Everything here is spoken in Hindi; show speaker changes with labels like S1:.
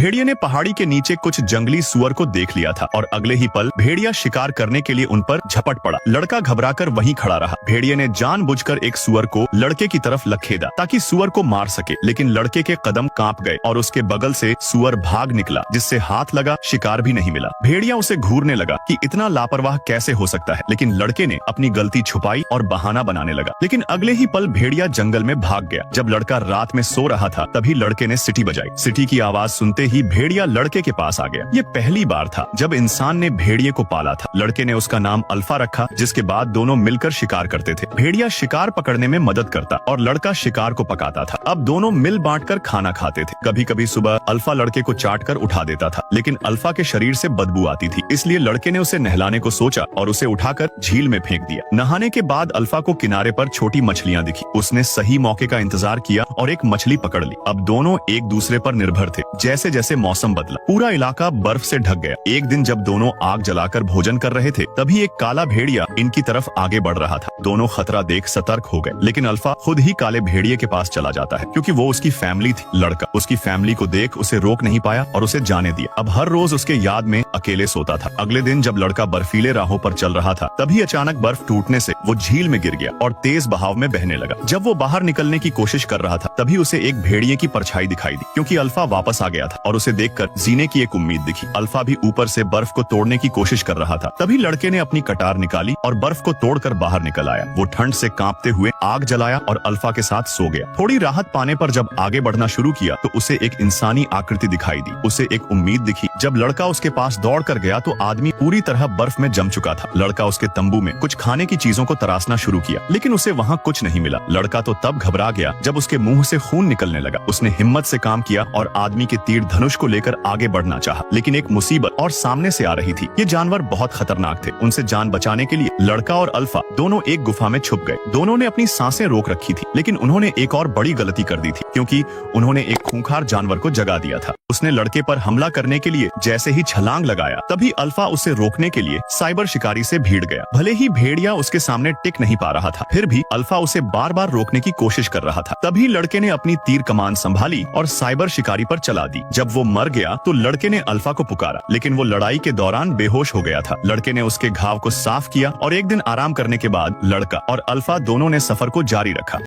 S1: भेड़िए ने पहाड़ी के नीचे कुछ जंगली सुअर को देख लिया था और अगले ही पल भेड़िया शिकार करने के लिए उन पर झपट पड़ा। लड़का घबराकर वहीं खड़ा रहा। भेड़िए ने जानबूझकर एक सुअर को लड़के की तरफ लखेदा ताकि सुअर को मार सके, लेकिन लड़के के कदम कांप गए और उसके बगल से सुअर भाग निकला, जिससे हाथ लगा शिकार भी नहीं मिला। भेड़िया उसे घूरने लगा कि इतना लापरवाह कैसे हो सकता है, लेकिन लड़के ने अपनी गलती छुपाई और बहाना बनाने लगा। लेकिन अगले ही पल भेड़िया जंगल में भाग गया। जब लड़का रात में सो रहा था तभी लड़के ने सीटी बजाई। सीटी की आवाज सुनते ही भेड़िया लड़के के पास आ गया। ये पहली बार था जब इंसान ने भेड़िए को पाला था। लड़के ने उसका नाम अल्फा रखा, जिसके बाद दोनों मिलकर शिकार करते थे। भेड़िया शिकार पकड़ने में मदद करता और लड़का शिकार को पकाता था। अब दोनों मिल बांटकर खाना खाते थे। कभी कभी सुबह अल्फा लड़के को चाट कर उठा देता था, लेकिन अल्फा के शरीर से बदबू आती थी, इसलिए लड़के ने उसे नहलाने को सोचा और उसे उठाकर झील में फेंक दिया। नहाने के बाद अल्फा को किनारे पर छोटी मछलियां दिखी। उसने सही मौके का इंतजार किया और एक मछली पकड़ ली। अब दोनों एक दूसरे पर निर्भर थे। जैसे जैसे मौसम बदला, पूरा इलाका बर्फ से ढक गया। एक दिन जब दोनों आग जलाकर भोजन कर रहे थे, तभी एक काला भेड़िया इनकी तरफ आगे बढ़ रहा था। दोनों खतरा देख सतर्क हो गए, लेकिन अल्फा खुद ही काले भेड़िए के पास चला जाता है, क्योंकि वो उसकी फैमिली थी। लड़का उसकी फैमिली को देख उसे रोक नहीं पाया और उसे जाने दिया। अब हर रोज उसके याद में अकेले सोता था। अगले दिन जब लड़का बर्फीले राहों पर चल रहा था, तभी अचानक बर्फ टूटने से वो झील में गिर गया और तेज बहाव में बहने लगा। जब वो बाहर निकलने की कोशिश कर रहा था, तभी उसे एक भेड़िए की परछाई दिखाई दी, क्योंकि अल्फा वापस आ गया था और उसे देखकर जीने की एक उम्मीद दिखी। अल्फा भी ऊपर से बर्फ को तोड़ने की कोशिश कर रहा था। तभी लड़के ने अपनी कटार निकाली और बर्फ को तोड़कर बाहर निकल आया। वो ठंड से कांपते हुए आग जलाया और अल्फा के साथ सो गया। थोड़ी राहत पाने पर जब आगे बढ़ना शुरू किया तो उसे एक इंसानी आकृति दिखाई दी। उसे एक उम्मीद दिखी। जब लड़का उसके पास दौड़ कर गया तो आदमी पूरी तरह बर्फ में जम चुका था। लड़का उसके तंबू में कुछ खाने की चीजों को तराशना शुरू किया, लेकिन उसे वहाँ कुछ नहीं मिला। लड़का तो तब घबरा गया जब उसके मुंह से खून निकलने लगा। उसने हिम्मत से काम किया और आदमी के तीर धनुष को लेकर आगे बढ़ना चाहा, लेकिन एक मुसीबत और सामने से आ रही थी। ये जानवर बहुत खतरनाक थे। उनसे जान बचाने के लिए लड़का और अल्फा दोनों एक गुफा में छुप गए। दोनों ने अपनी सांसें रोक रखी थी, लेकिन उन्होंने एक और बड़ी गलती कर दी थी, क्योंकि उन्होंने एक खूंखार जानवर को जगा दिया था। उसने लड़के पर हमला करने के लिए जैसे ही छलांग लगाया, तभी अल्फा उसे रोकने के लिए साइबर शिकारी से भिड़ गया। भले ही भेड़िया उसके सामने टिक नहीं पा रहा था, फिर भी अल्फा उसे बार बार रोकने की कोशिश कर रहा था। तभी लड़के ने अपनी तीर कमान संभाली और साइबर शिकारी पर चला दी। जब वो मर गया तो लड़के ने अल्फा को पुकारा, लेकिन वो लड़ाई के दौरान बेहोश हो गया था। लड़के ने उसके घाव को साफ किया और एक दिन आराम करने के बाद लड़का और अल्फा दोनों ने सफर को जारी रखा।